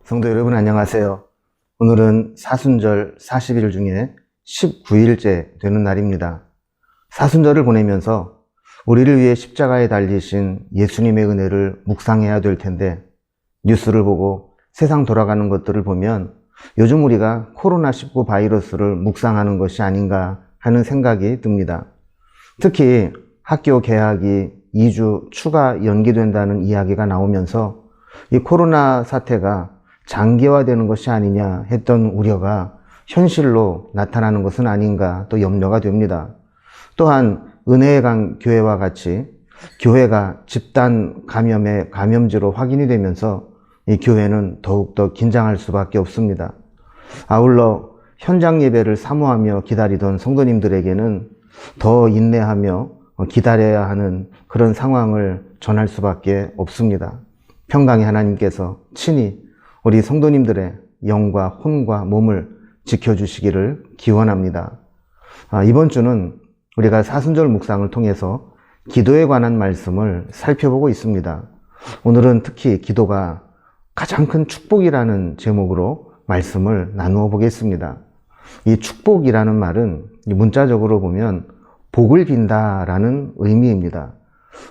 성도 여러분 안녕하세요. 오늘은 사순절 40일 중에 19일째 되는 날입니다. 사순절을 보내면서 우리를 위해 십자가에 달리신 예수님의 은혜를 묵상해야 될 텐데, 뉴스를 보고 세상 돌아가는 것들을 보면 요즘 우리가 코로나19 바이러스를 묵상하는 것이 아닌가 하는 생각이 듭니다. 특히 학교 개학이 2주 추가 연기된다는 이야기가 나오면서 이 코로나 사태가 장기화되는 것이 아니냐 했던 우려가 현실로 나타나는 것은 아닌가 또 염려가 됩니다. 또한 은혜의 강 교회와 같이 교회가 집단 감염의 감염지로 확인이 되면서 이 교회는 더욱더 긴장할 수밖에 없습니다. 아울러 현장 예배를 사모하며 기다리던 성도님들에게는 더 인내하며 기다려야 하는 그런 상황을 전할 수밖에 없습니다. 평강의 하나님께서 친히 우리 성도님들의 영과 혼과 몸을 지켜주시기를 기원합니다. 이번 주는 우리가 사순절 묵상을 통해서 기도에 관한 말씀을 살펴보고 있습니다. 오늘은 특히 기도가 가장 큰 축복이라는 제목으로 말씀을 나누어 보겠습니다. 이 축복이라는 말은 문자적으로 보면 복을 빈다라는 의미입니다.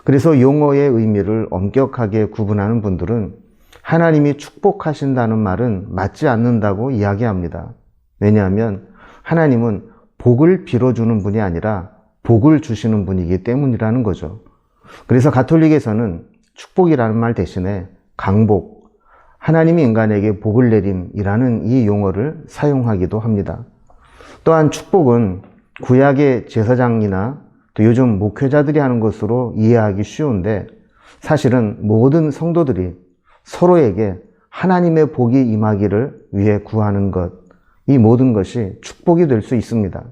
그래서 용어의 의미를 엄격하게 구분하는 분들은 하나님이 축복하신다는 말은 맞지 않는다고 이야기합니다. 왜냐하면 하나님은 복을 빌어주는 분이 아니라 복을 주시는 분이기 때문이라는 거죠. 그래서 가톨릭에서는 축복이라는 말 대신에 강복, 하나님이 인간에게 복을 내림이라는 이 용어를 사용하기도 합니다. 또한 축복은 구약의 제사장이나 또 요즘 목회자들이 하는 것으로 이해하기 쉬운데, 사실은 모든 성도들이 서로에게 하나님의 복이 임하기를 위해 구하는 것, 이 모든 것이 축복이 될 수 있습니다.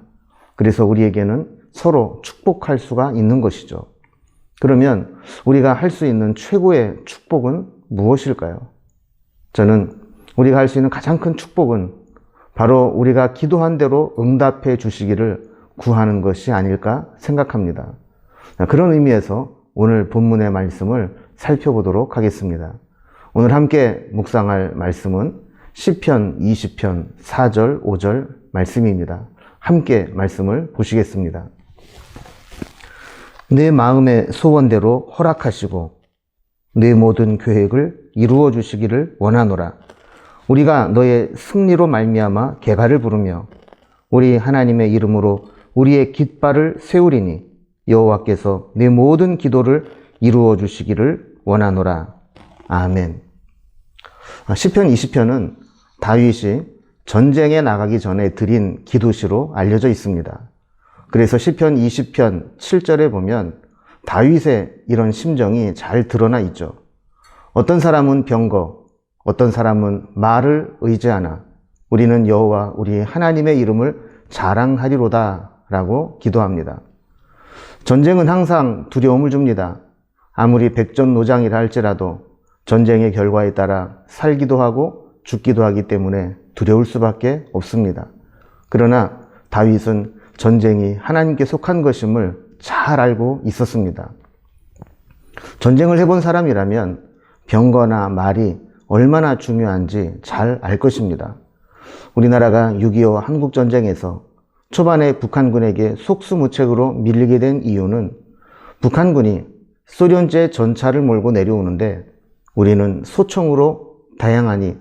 그래서 우리에게는 서로 축복할 수가 있는 것이죠. 그러면 우리가 할 수 있는 최고의 축복은 무엇일까요? 저는 우리가 할 수 있는 가장 큰 축복은 바로 우리가 기도한 대로 응답해 주시기를 구하는 것이 아닐까 생각합니다. 그런 의미에서 오늘 본문의 말씀을 살펴보도록 하겠습니다. 오늘 함께 묵상할 말씀은 시편 20편 4절 5절 말씀입니다. 함께 말씀을 보시겠습니다. 내 마음의 소원대로 허락하시고 내 모든 계획을 이루어 주시기를 원하노라. 우리가 너의 승리로 말미암아 개가를 부르며 우리 하나님의 이름으로 우리의 깃발을 세우리니 여호와께서 내 모든 기도를 이루어 주시기를 원하노라. 아멘. 시편 20편은 다윗이 전쟁에 나가기 전에 드린 기도시로 알려져 있습니다. 그래서 시편 20편 7절에 보면 다윗의 이런 심정이 잘 드러나 있죠. 어떤 사람은 병거, 어떤 사람은 말을 의지하나 우리는 여호와 우리 하나님의 이름을 자랑하리로다 라고 기도합니다. 전쟁은 항상 두려움을 줍니다. 아무리 백전노장이라 할지라도 전쟁의 결과에 따라 살기도 하고 죽기도 하기 때문에 두려울 수밖에 없습니다. 그러나 다윗은 전쟁이 하나님께 속한 것임을 잘 알고 있었습니다. 전쟁을 해본 사람이라면 병거나 말이 얼마나 중요한지 잘 알 것입니다. 우리나라가 6.25 한국전쟁에서 초반에 북한군에게 속수무책으로 밀리게 된 이유는 북한군이 소련제 전차를 몰고 내려오는데 우리는 소총으로 다양하니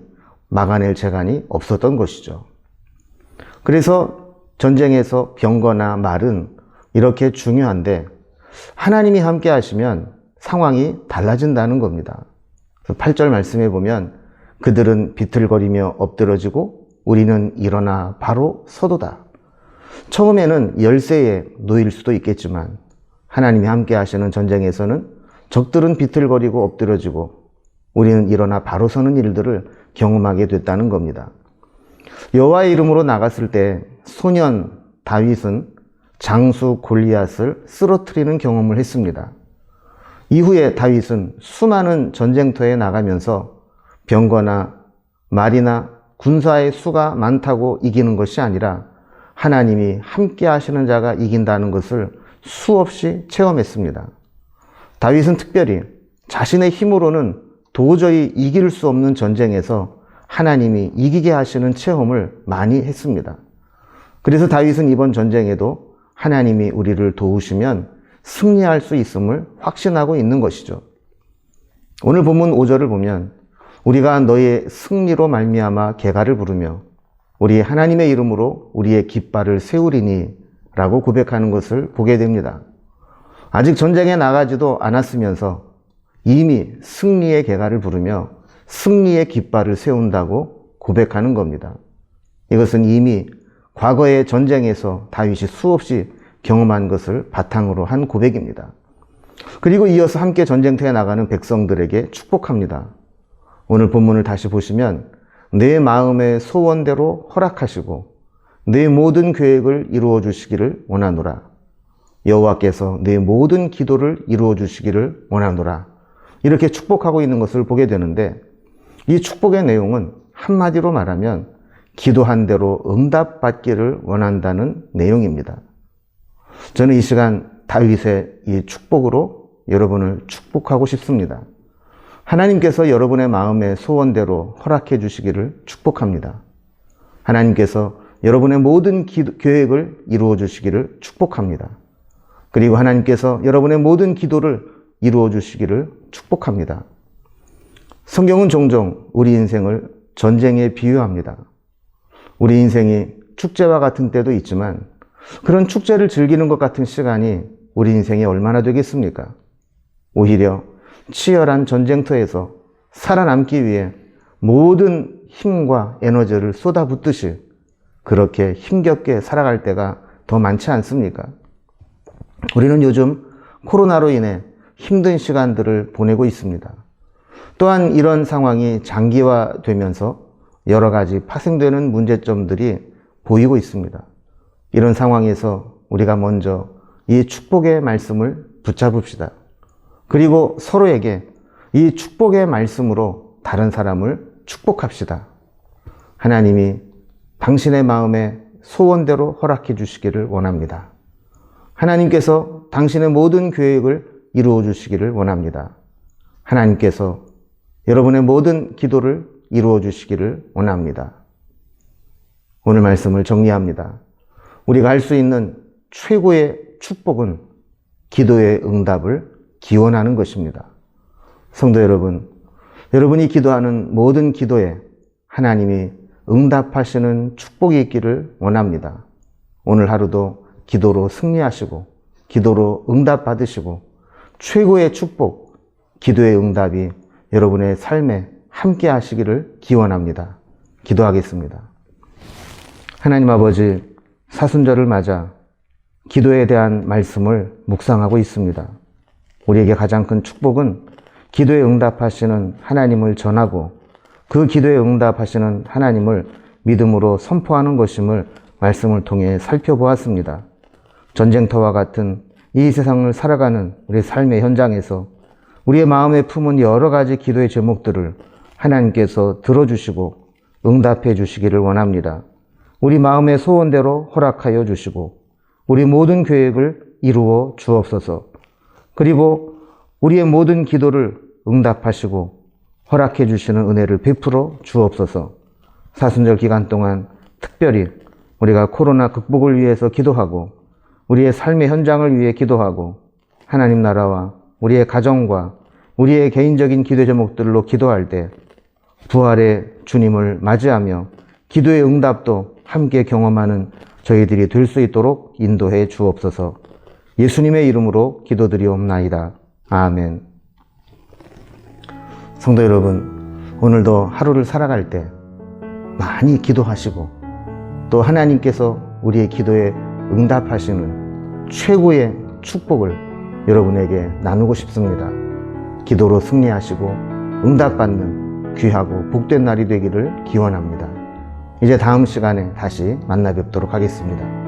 막아낼 재간이 없었던 것이죠. 그래서 전쟁에서 병거나 말은 이렇게 중요한데 하나님이 함께 하시면 상황이 달라진다는 겁니다. 8절 말씀에 보면 그들은 비틀거리며 엎드러지고 우리는 일어나 바로 서도다. 처음에는 열세에 놓일 수도 있겠지만 하나님이 함께 하시는 전쟁에서는 적들은 비틀거리고 엎드러지고 우리는 일어나 바로 서는 일들을 경험하게 됐다는 겁니다. 여호와의 이름으로 나갔을 때 소년 다윗은 장수 골리앗을 쓰러뜨리는 경험을 했습니다. 이후에 다윗은 수많은 전쟁터에 나가면서 병거나 말이나 군사의 수가 많다고 이기는 것이 아니라 하나님이 함께 하시는 자가 이긴다는 것을 수없이 체험했습니다. 다윗은 특별히 자신의 힘으로는 도저히 이길 수 없는 전쟁에서 하나님이 이기게 하시는 체험을 많이 했습니다. 그래서 다윗은 이번 전쟁에도 하나님이 우리를 도우시면 승리할 수 있음을 확신하고 있는 것이죠. 오늘 본문 5절을 보면 우리가 너의 승리로 말미암아 개가를 부르며 우리 하나님의 이름으로 우리의 깃발을 세우리니 라고 고백하는 것을 보게 됩니다. 아직 전쟁에 나가지도 않았으면서 이미 승리의 개가를 부르며 승리의 깃발을 세운다고 고백하는 겁니다. 이것은 이미 과거의 전쟁에서 다윗이 수없이 경험한 것을 바탕으로 한 고백입니다. 그리고 이어서 함께 전쟁터에 나가는 백성들에게 축복합니다. 오늘 본문을 다시 보시면 내 마음의 소원대로 허락하시고 내 모든 계획을 이루어 주시기를 원하노라. 여호와께서 내 모든 기도를 이루어 주시기를 원하노라. 이렇게 축복하고 있는 것을 보게 되는데 이 축복의 내용은 한마디로 말하면 기도한 대로 응답받기를 원한다는 내용입니다. 저는 이 시간 다윗의 이 축복으로 여러분을 축복하고 싶습니다. 하나님께서 여러분의 마음의 소원대로 허락해 주시기를 축복합니다. 하나님께서 여러분의 모든 계획을 이루어 주시기를 축복합니다. 그리고 하나님께서 여러분의 모든 기도를 이루어 주시기를 축복합니다. 성경은 종종 우리 인생을 전쟁에 비유합니다. 우리 인생이 축제와 같은 때도 있지만 그런 축제를 즐기는 것 같은 시간이 우리 인생에 얼마나 되겠습니까? 오히려 치열한 전쟁터에서 살아남기 위해 모든 힘과 에너지를 쏟아붓듯이 그렇게 힘겹게 살아갈 때가 더 많지 않습니까? 우리는 요즘 코로나로 인해 힘든 시간들을 보내고 있습니다. 또한 이런 상황이 장기화되면서 여러 가지 파생되는 문제점들이 보이고 있습니다. 이런 상황에서 우리가 먼저 이 축복의 말씀을 붙잡읍시다. 그리고 서로에게 이 축복의 말씀으로 다른 사람을 축복합시다. 하나님이 당신의 마음에 소원대로 허락해 주시기를 원합니다. 하나님께서 당신의 모든 계획을 이루어 주시기를 원합니다. 하나님께서 여러분의 모든 기도를 이루어 주시기를 원합니다. 오늘 말씀을 정리합니다. 우리가 할 수 있는 최고의 축복은 기도의 응답을 기원하는 것입니다. 성도 여러분, 여러분이 기도하는 모든 기도에 하나님이 응답하시는 축복이 있기를 원합니다. 오늘 하루도 기도로 승리하시고 기도로 응답받으시고 최고의 축복, 기도의 응답이 여러분의 삶에 함께 하시기를 기원합니다. 기도하겠습니다. 하나님 아버지, 사순절을 맞아 기도에 대한 말씀을 묵상하고 있습니다. 우리에게 가장 큰 축복은 기도에 응답하시는 하나님을 전하고 그 기도에 응답하시는 하나님을 믿음으로 선포하는 것임을 말씀을 통해 살펴보았습니다. 전쟁터와 같은 이 세상을 살아가는 우리 삶의 현장에서 우리의 마음에 품은 여러 가지 기도의 제목들을 하나님께서 들어주시고 응답해 주시기를 원합니다. 우리 마음의 소원대로 허락하여 주시고 우리 모든 계획을 이루어 주옵소서. 그리고 우리의 모든 기도를 응답하시고 허락해 주시는 은혜를 베풀어 주옵소서. 사순절 기간 동안 특별히 우리가 코로나 극복을 위해서 기도하고 우리의 삶의 현장을 위해 기도하고 하나님 나라와 우리의 가정과 우리의 개인적인 기도 제목들로 기도할 때 부활의 주님을 맞이하며 기도의 응답도 함께 경험하는 저희들이 될 수 있도록 인도해 주옵소서. 예수님의 이름으로 기도드리옵나이다. 아멘. 성도 여러분, 오늘도 하루를 살아갈 때 많이 기도하시고 또 하나님께서 우리의 기도에 응답하시는 최고의 축복을 여러분에게 나누고 싶습니다. 기도로 승리하시고 응답받는 귀하고 복된 날이 되기를 기원합니다. 이제 다음 시간에 다시 만나 뵙도록 하겠습니다.